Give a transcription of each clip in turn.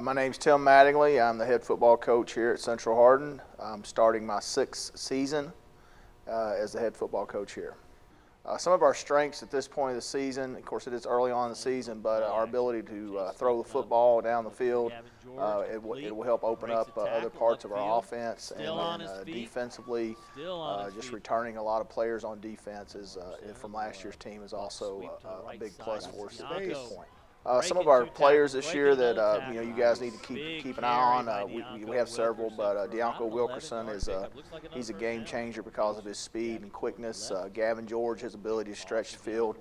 My name's Tim Mattingly. I'm the head football coach here at Central Hardin. I'm starting my 6th season as the head football coach here. Some of our strengths at this point of the season, of course it is early on in the season, but our ability to throw the football down the field, it will help open up other parts of our offense, and then defensively, just returning a lot of players on defense from last year's team is also a big plus for us at this point. Some of our players this year that you guys need to keep an eye on. We have several, but Deonko Wilkerson he's a game changer because of his speed and quickness. Gavin George, his ability to stretch the field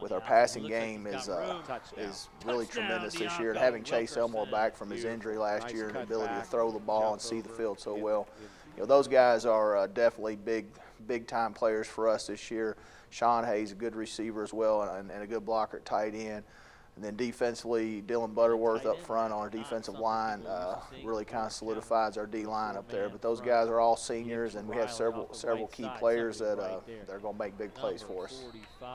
with our passing game is really tremendous this year. And having Chase Elmore back from his injury last year and the ability to throw the ball and see the field so well, those guys are definitely big time players for us this year. Sean Hayes, a good receiver as well, and a good blocker at tight end. And then defensively, Dylan Butterworth up front on our defensive line really kind of solidifies our D-line up there. But those guys are all seniors, and we have several key players that are going to make big plays for us.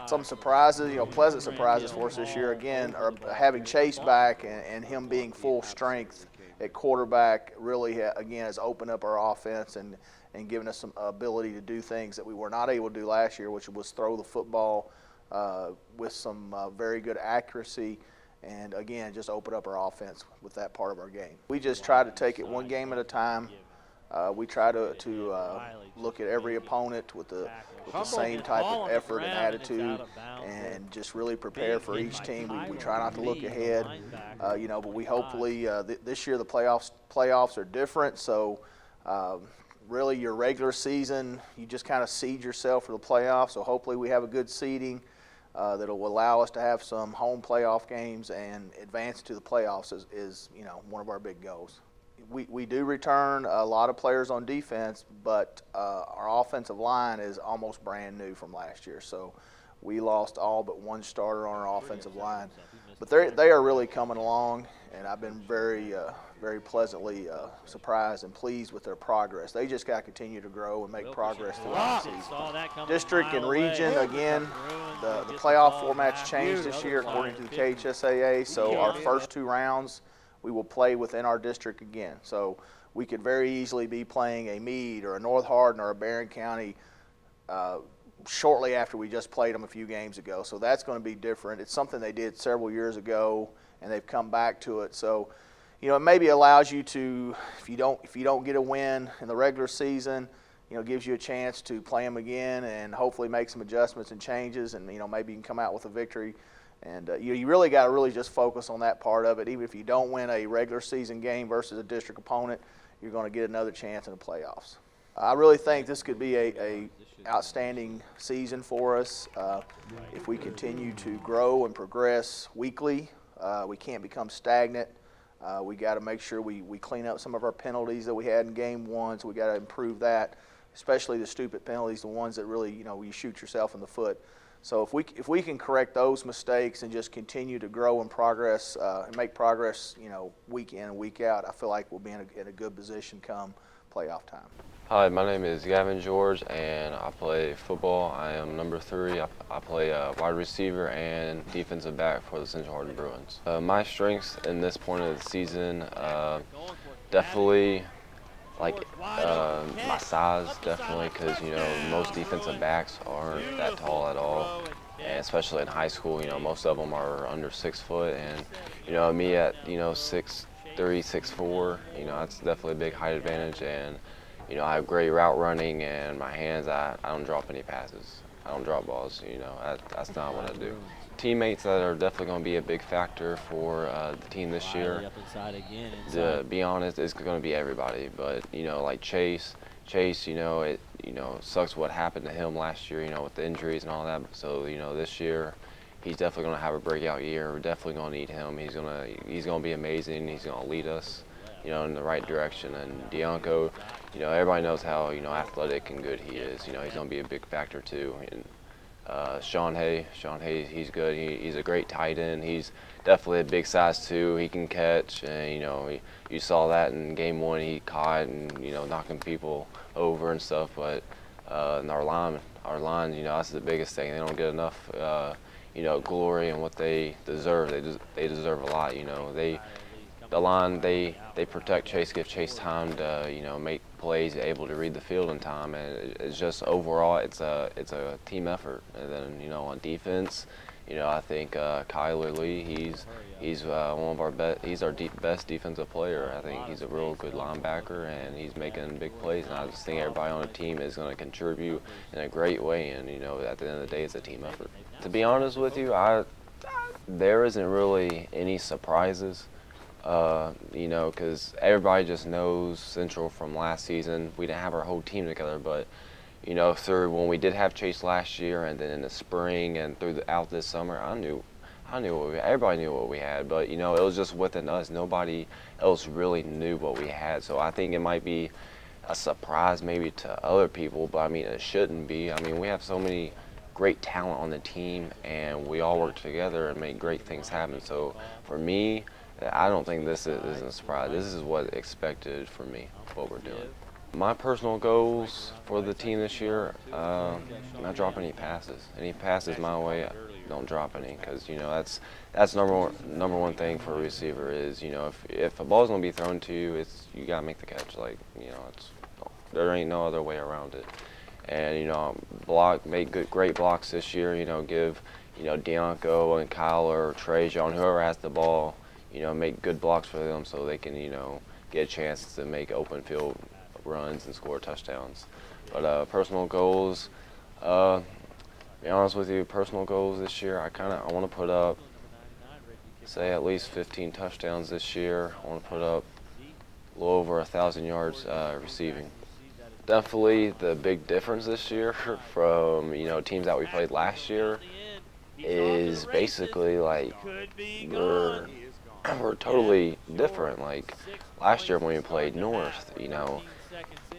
Some surprises, pleasant surprises for us this year, again, are having Chase back and him being full strength at quarterback really, again, has opened up our offense and given us some ability to do things that we were not able to do last year, which was throw the football with some very good accuracy, and again, just open up our offense with that part of our game. We just try to take it one game at a time. We try to look at every opponent with the same type of effort and attitude, and just really prepare for each team. We try not to look ahead, but we hopefully this year the playoffs are different, so really your regular season, you just kind of seed yourself for the playoffs, so hopefully we have a good seeding that'll allow us to have some home playoff games, and advance to the playoffs is one of our big goals. We do return a lot of players on defense, but our offensive line is almost brand new from last year, so we lost all but one starter on our offensive line. But they are really coming along, and I've been very pleasantly surprised and pleased with their progress. They just got to continue to grow and make progress throughout the season. District and region, again, the playoff format's changed this year according to the KHSAA, so our first 2 rounds we will play within our district again. So we could very easily be playing a Meade or a North Hardin or a Barron County shortly after we just played them a few games ago. So that's going to be different. It's something they did several years ago, and they've come back to it. So, it maybe allows you to, if you don't get a win in the regular season, gives you a chance to play them again and hopefully make some adjustments and changes, and maybe you can come out with a victory. And you really got to just focus on that part of it. Even if you don't win a regular season game versus a district opponent, you're going to get another chance in the playoffs. I really think this could be a outstanding season for us. If we continue to grow and progress weekly, we can't become stagnant. We got to make sure we clean up some of our penalties that we had in game 1, so we got to improve that, especially the stupid penalties, the ones that really, you shoot yourself in the foot. So if we can correct those mistakes and just continue to grow and progress and make progress, week in and week out, I feel like we'll be in a good position come playoff time. Hi, my name is Gavin George, and I play football. I am number 3. I play wide receiver and defensive back for the Central Hardin Bruins. My strengths in this point of the season, definitely my size, definitely, because most defensive backs aren't that tall at all, and especially in high school, most of them are under 6 foot, and me at 6'3", 6'4", that's definitely a big height advantage, and I have great route running, and my hands, I don't drop any passes. I don't drop balls, that's not what I do. Teammates that are definitely going to be a big factor for the team this year. To be honest, it's going to be everybody, but like Chase, it sucks what happened to him last year, with the injuries and all that. So this year, he's definitely going to have a breakout year. We're definitely going to need him. He's going to be amazing. He's going to lead us, in the right direction. And Deonko, everybody knows how athletic and good he is. He's going to be a big factor too. And Sean Hayes, he's good. He's a great tight end. He's definitely a big size too. He can catch, and you saw that in game 1. He caught and knocking people over and stuff. But and our line, that's the biggest thing. They don't get enough, glory and what they deserve. They deserve a lot. the line, they protect Chase, give Chase time to, you know, make plays, able to read the field in time, and it's just overall it's a team effort. And then, you know, on defense, you know, I think Kyler Lee, he's one of our best. He's our best defensive player. I think he's a real good linebacker, and he's making big plays. And I just think everybody on the team is going to contribute in a great way. And, you know, at the end of the day, it's a team effort. To be honest with you, there isn't really any surprises. You know, because everybody just knows Central from last season. We didn't have our whole team together, but, you know, through when we did have Chase last year, and then in the spring and throughout this summer, I knew everybody knew what we had, but, you know, it was just within us. Nobody else really knew what we had. So I think it might be a surprise maybe to other people, but I mean, it shouldn't be. I mean, we have so many great talent on the team, and we all work together and make great things happen. So for me, I don't think this isn't a surprise. This is what expected for me, what we're doing. My personal goals for the team this year, not drop any passes. Any passes my way, don't drop any, because, you know, that's number one thing for a receiver is, you know, if a ball's gonna be thrown to you, you gotta make the catch. Like, you know, there ain't no other way around it. And, you know, make great blocks this year. You know, give, you know, Dianco and Kyle or Trajan, whoever has the ball, you know, make good blocks for them so they can, you know, get a chance to make open field runs and score touchdowns. But personal goals, to be honest with you, personal goals this year, I want to put up, say, at least 15 touchdowns this year. I want to put up a little over 1,000 yards receiving. Definitely the big difference this year from, you know, teams that we played last year is basically like we're totally different. Like last year when we played North, you know,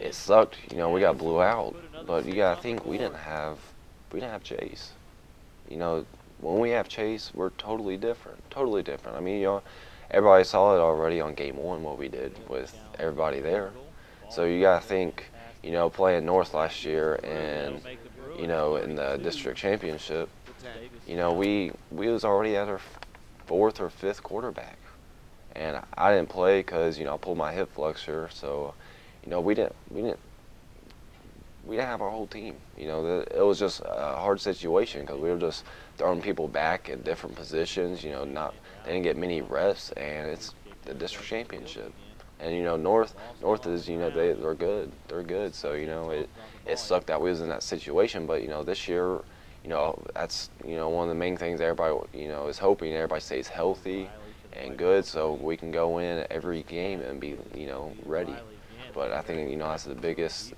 it sucked. You know, we got blew out, but you gotta think we didn't have Chase. You know, when we have Chase, we're totally different. Totally different. I mean, you know, everybody saw it already on game one what we did with everybody there. So you gotta think, you know, playing North last year and, you know, in the district championship, you know, we was already at our fourth or fifth quarterback, and I didn't play because, you know, I pulled my hip flexor. So, you know, we didn't have our whole team. You know, it was just a hard situation because we were just throwing people back in different positions. You know, they didn't get many reps, and it's the district championship. And, you know, North is, you know, they're good. They're good. So, you know, it sucked that we was in that situation. But, you know, this year, you know, that's, you know, one of the main things everybody, you know, is hoping everybody stays healthy and good so we can go in every game and be, you know, ready. But I think, you know, that's the biggest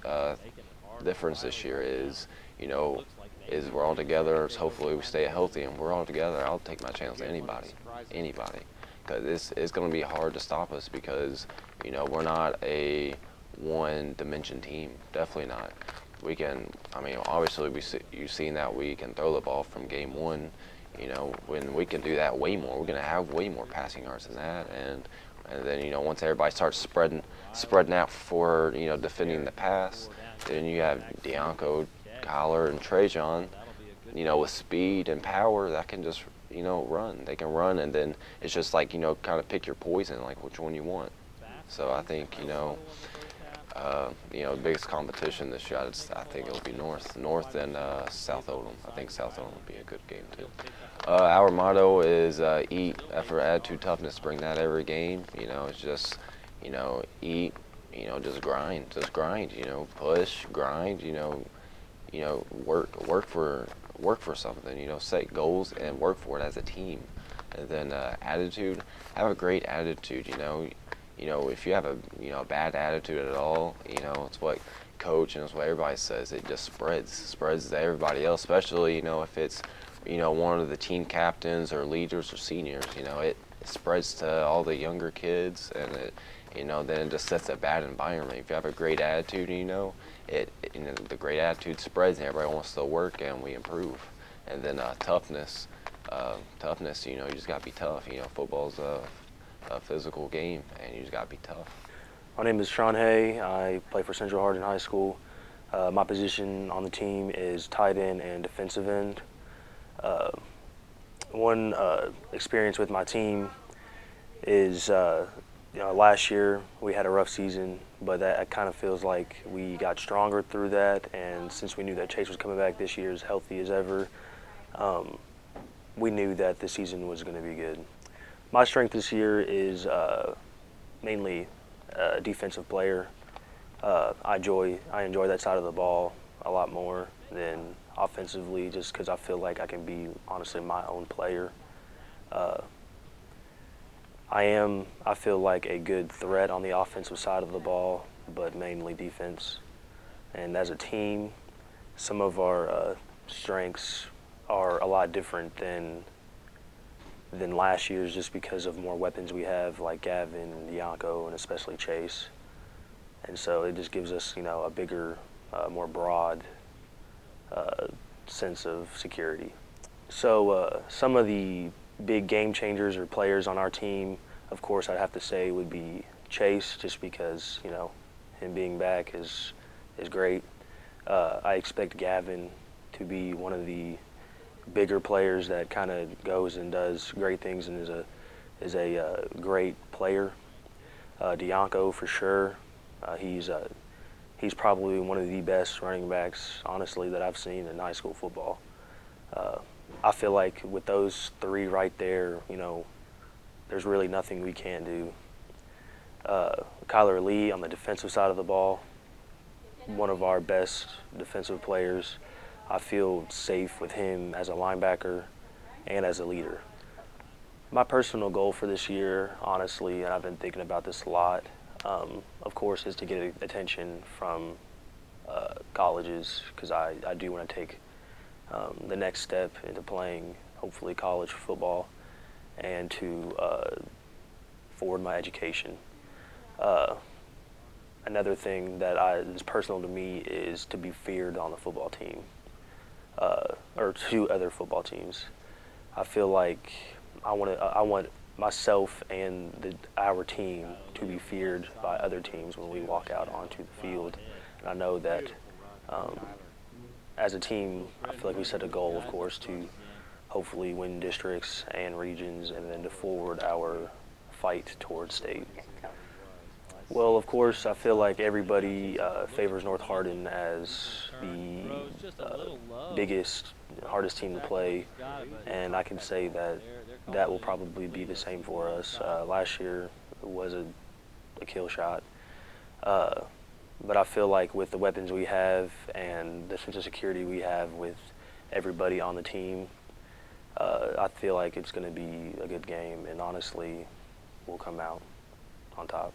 difference this year is, you know, is we're all together. So hopefully we stay healthy and we're all together. I'll take my chance with anybody. Because it's going to be hard to stop us because, you know, we're not a one-dimension team. Definitely not. We can, I mean, obviously you've seen that we can throw the ball from game one. You know, when we can do that way more, we're going to have way more passing yards than that. And then, you know, once everybody starts spreading out for, you know, defending the pass, then you have Dianco, Kyler, and Trajan, you know, with speed and power that can just, you know, run. They can run, and then it's just like, you know, kind of pick your poison, like which one you want. So I think, you know, the biggest competition this year, I think it'll be North and South Oldham. I think South Oldham will be a good game too. Our motto is eat, effort, attitude, toughness. Bring that every game. You know, it's just, you know, eat. You know, just grind. You know, push, grind. You know, work for something. You know, set goals and work for it as a team. And then attitude. Have a great attitude. You know, if you have a bad attitude at all, you know, it's what coach and it's what everybody says. It just spreads to everybody else, especially, you know, if it's, you know, one of the team captains or leaders or seniors. You know, it spreads to all the younger kids, and it, you know, then it just sets a bad environment. If you have a great attitude, you know, you know, the great attitude spreads and everybody wants to work and we improve. And then toughness, you know, you just gotta be tough. You know, football's a physical game, and you just gotta be tough. My name is Sean Hay. I play for Central Hardin High School. My position on the team is tight end and defensive end. One experience with my team is last year we had a rough season, but that kind of feels like we got stronger through that. And since we knew that Chase was coming back this year as healthy as ever, we knew that the season was going to be good. My strength this year is mainly a defensive player. I enjoy that side of the ball a lot more than offensively, just because I feel like I can be honestly my own player. I feel like a good threat on the offensive side of the ball, but mainly defense. And as a team, some of our strengths are a lot different than last year's, just because of more weapons we have, like Gavin and Dianco, and especially Chase. And so it just gives us, a bigger, more broad sense of security. So some of the big game changers or players on our team, of course, I'd have to say would be Chase, just because him being back is great. I expect Gavin to be one of the bigger players that kind of goes and does great things and is a great player. Dianco for sure. He's probably one of the best running backs, honestly, that I've seen in high school football. I feel like with those three right there, there's really nothing we can't do. Kyler Lee on the defensive side of the ball, one of our best defensive players. I feel safe with him as a linebacker and as a leader. My personal goal for this year, honestly, and I've been thinking about this a lot, of course, is to get attention from colleges, because I do want to take the next step into playing, hopefully, college football, and to forward my education. Another thing that is personal to me is to be feared on the football team, or two other football teams. I feel like I want myself and our team to be feared by other teams when we walk out onto the field. And I know that as a team, I feel like we set a goal, of course, to hopefully win districts and regions, and then to forward our fight towards state. Well, of course, I feel like everybody favors North Hardin as the biggest, hardest team to play, and I can say that will probably be the same for us. Last year was a kill shot, but I feel like with the weapons we have and the sense of security we have with everybody on the team, I feel like it's going to be a good game, and honestly, we'll come out on top.